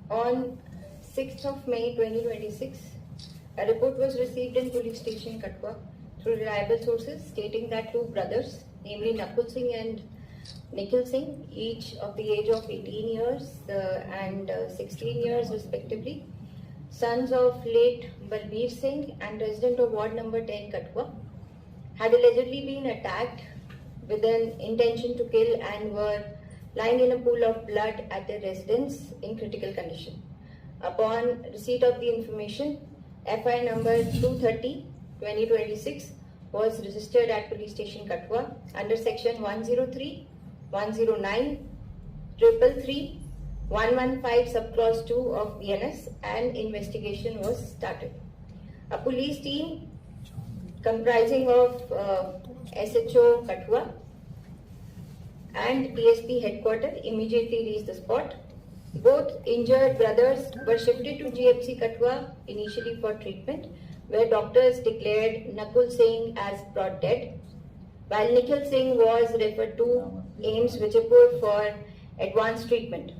On 6th of May 2026, a report was received in police station Katwa through reliable sources stating that two brothers, namely Nakul Singh and Nikhil Singh, each of the age of 18 years and 16 years respectively, sons of late Balbir Singh and resident of ward number 10 Katwa, had allegedly been attacked with an intention to kill and were lying in a pool of blood at their residence in critical condition. Upon receipt of the information, FI number 230/2026 was registered at police station Katwa under section 103, 109, 333, 115 subclause 2 of BNS, and investigation was started. A police team comprising of SHO Katwa and DSP headquarters immediately reached the spot. Both injured brothers were shifted to GMC Katwa initially for treatment, where doctors declared Nakul Singh as brought dead, while Nikhil Singh was referred to AIMS Vijaypur for advanced treatment.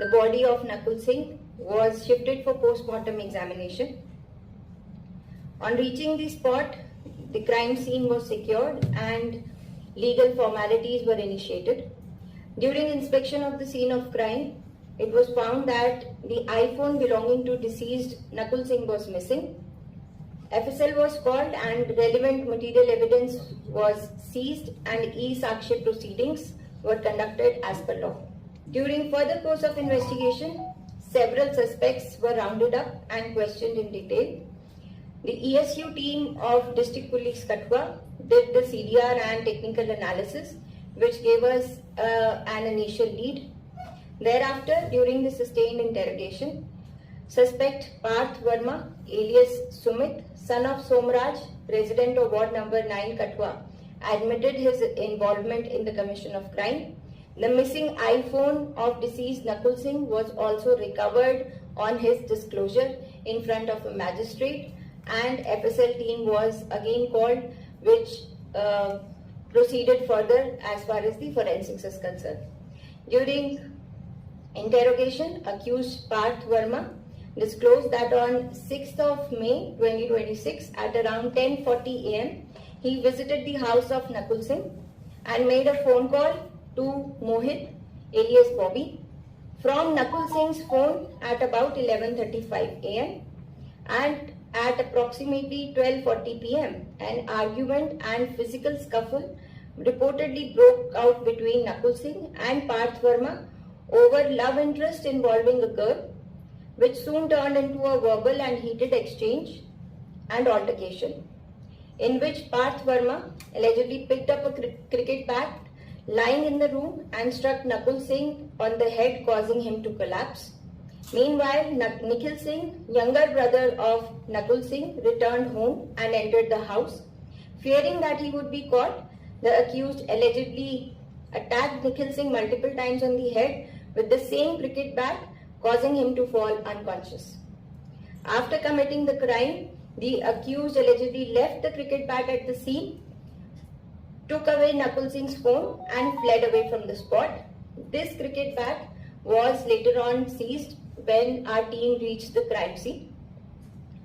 The body of Nakul Singh was shifted for post-mortem examination. On reaching the spot, the crime scene was secured and legal formalities were initiated. During inspection of the scene of crime, it was found that the iPhone belonging to deceased Nakul Singh was missing. FSL was called and relevant material evidence was seized and e-Sakshi proceedings were conducted as per law. During further course of investigation, several suspects were rounded up and questioned in detail. The ESU team of District Police Katwa did the CDR and technical analysis, which gave us an initial lead. Thereafter, during the sustained interrogation, suspect Parth Verma, alias Sumit, son of Somraj, resident of ward number 9 Katwa, admitted his involvement in the commission of crime. The missing iPhone of deceased Nakul Singh was also recovered on his disclosure in front of a magistrate, and FSL team was again called, which proceeded further as far as the forensics is concerned. During interrogation, accused Parth Verma disclosed that on 6th of May 2026 at around 10:40 am, he visited the house of Nakul Singh and made a phone call to Mohit, alias Bobby, from Nakul Singh's phone at about 11:35 am, and at approximately 12:40 pm, an argument and physical scuffle reportedly broke out between Nakul Singh and Parth Verma over love interest involving a girl, which soon turned into a verbal and heated exchange and altercation, in which Parth Verma allegedly picked up a cricket bat lying in the room and struck Nakul Singh on the head, causing him to collapse. Meanwhile, Nikhil Singh, younger brother of Nakul Singh, returned home and entered the house. Fearing that he would be caught, the accused allegedly attacked Nikhil Singh multiple times on the head with the same cricket bat, causing him to fall unconscious. After committing the crime, the accused allegedly left the cricket bat at the scene, took away Nakul Singh's phone and fled away from the spot. This cricket bat was later on seized when our team reached the crime scene.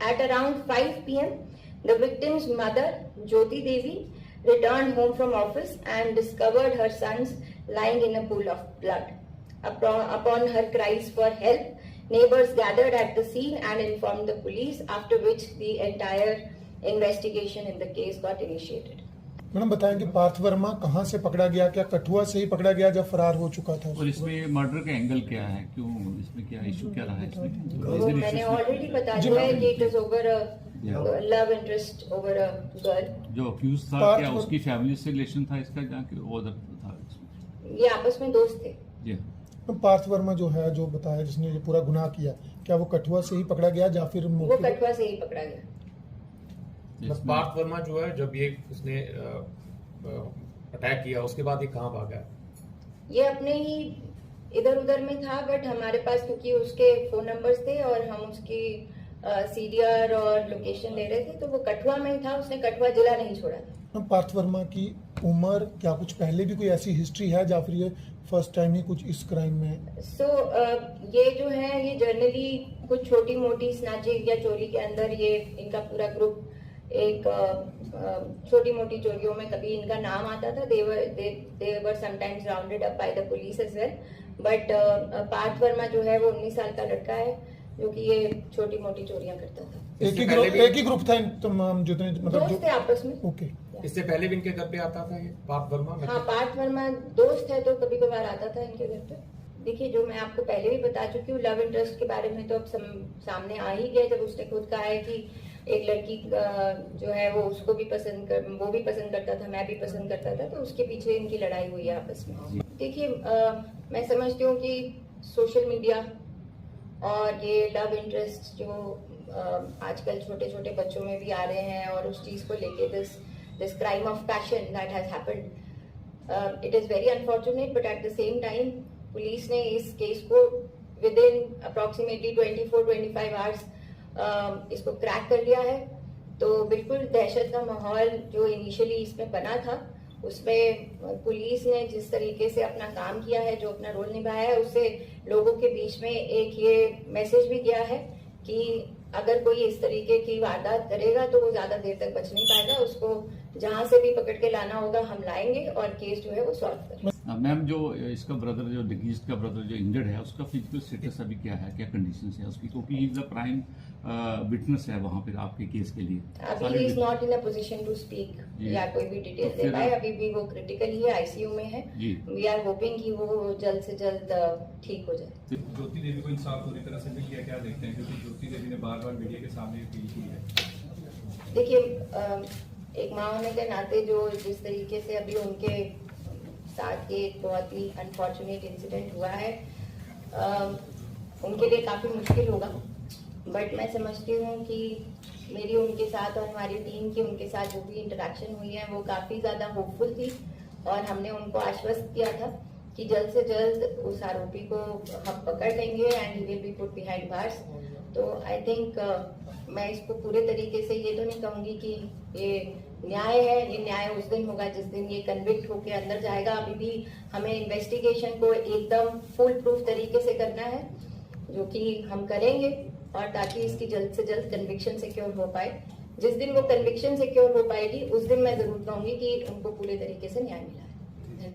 At around 5 pm, the victim's mother, Jyoti Devi, returned home from office and discovered her sons lying in a pool of blood. Upon her cries for help, neighbors gathered at the scene and informed the police, after which the entire investigation in the case got initiated. Madam बताएं कि पार्थ वर्मा कहां से पकड़ा गया, क्या कठुआ से ही पकड़ा गया जब फरार हो चुका था? और इसमें मर्डर का एंगल क्या है, क्यों इसमें क्या इशू क्या रहा है इसमें? वो मैंने ऑलरेडी बता दिया है कि it is over love interest over a girl. जो अक्यूज था क्या उसकी फैमिली से रिलेशन था इसका, जहाँ कि उधर था इसमें? ये आपस में दोस्त थे। जी। पार्थ वर्मा जो है, जो बताया जिसने ये पूरा गुनाह किया, क्या वो कठुआ से ही पकड़ा गया या फिर वो कठुआ से ही पकड़ा गया? पार्थ वर्मा जो है, जब ये उसने अटैक किया उसके बाद ये कहाँ भागा? ये अपने ही इधर उधर में था, बट हमारे पास क्योंकि उसके फोन नंबर्स थे और हम उसकी सीडीआर और लोकेशन ले रहे थे, तो वो कठुआ में ही था। उसने कठुआ जिला नहीं छोड़ा था। पार्थ वर्मा की उम्र, क्या कुछ पहले भी कोई ऐसी हिस्ट्री है या फिर ये फर्स्ट टाइम ही कुछ इस क्राइम में? ये जो है, ये जनरली कुछ छोटी मोटी स्नैचिंग या चोरी के अंदर ये इनका पूरा ग्रुप एक छोटी मोटी चोरियों में कभी इनका नाम आता था। they were sometimes rounded up by the police as well, but Partha Verma जो है वो 19 साल का लड़का है जो कि ये छोटी मोटी चोरियां करता था। एक ही ग्रुप था इन तमाम जितने, मतलब दोस्त थे आपस में। ओके। इससे पहले भी इनके घर पे आता था ये पार्थ वर्मा? हाँ, पार्थ वर्मा दोस्त है तो कभी कभार आता था इनके घर पे। देखिए, जो मैं आपको पहले भी बता चुकी हूँ, लव इंटरेस्ट के बारे में तो अब सामने आ ही गया जब उसने खुद कहा है कि एक लड़की जो है वो उसको भी वो भी पसंद करता था, मैं भी पसंद करता था, तो उसके पीछे इनकी लड़ाई हुई है आपस में। देखिए, मैं समझती हूँ कि सोशल मीडिया और ये लव इंटरेस्ट जो आजकल छोटे छोटे बच्चों में भी आ रहे हैं और उस चीज को लेके this crime of passion that has happened, it is very unfortunate, but at the same time police ने इस केस को विद इन अप्रोक्सीमेटली 24-25 आवर्स इसको क्रैक कर लिया है। तो बिल्कुल दहशत का माहौल जो इनिशियली इसमें बना था, उसमें पुलिस ने जिस तरीके से अपना काम किया है, जो अपना रोल निभाया है, उससे लोगों के बीच में एक ये मैसेज भी गया है कि अगर कोई इस तरीके की वारदात करेगा तो वो ज्यादा देर तक बच नहीं पाएगा। उसको जहां से भी पकड़ के लाना होगा हम लाएंगे और केस जो है वो सॉल्व करेंगे। मैम, जो इसका ब्रदर, जो डिगीज का ब्रदर जो इंजर्ड है, उसका फिजिकल स्टेटस अभी क्या है, क्या कंडीशन है उसकी, क्योंकि he is the prime witness है वहाँ पे आपके केस के लिए। अभी he is not in a position to speak या कोई भी डिटेल दे पाए। अभी भी वो क्रिटिकल ही है, आईसीयू में है। वी आर होपिंग कि वो जल्द से जल्द ठीक हो जाए। ज्योति देवी को इंसाफ पूरी तरह से मिल गया, क्या देखते हैं, क्योंकि ज्योति देवी ने बार बार मीडिया के सामने अपील की है? देखिए, एक माँ होने के नाते जो जिस तरीके से अभी उनके साथ ये एक बहुत ही अनफॉर्चुनेट इंसिडेंट हुआ है, उनके लिए काफी मुश्किल होगा, बट मैं समझती हूँ कि मेरी उनके साथ और हमारी टीम की उनके साथ जो भी इंटरेक्शन हुई है वो काफी ज्यादा होपफुल थी और हमने उनको आश्वस्त किया था कि जल्द से जल्द उस आरोपी को हम पकड़ लेंगे and he will be put behind bars. तो आई थिंक मैं इसको पूरे तरीके से ये तो नहीं कहूंगी कि ये न्याय है। ये न्याय उस दिन होगा जिस दिन ये कन्विक्ट होके अंदर जाएगा। अभी भी हमें इन्वेस्टिगेशन को एकदम फुल प्रूफ तरीके से करना है, जो कि हम करेंगे, और ताकि इसकी जल्द से जल्द कन्विक्शन सिक्योर हो पाए। जिस दिन वो कन्विक्शन सिक्योर हो पाएगी उस दिन मैं जरूर कहूंगी कि उनको पूरे तरीके से न्याय मिला।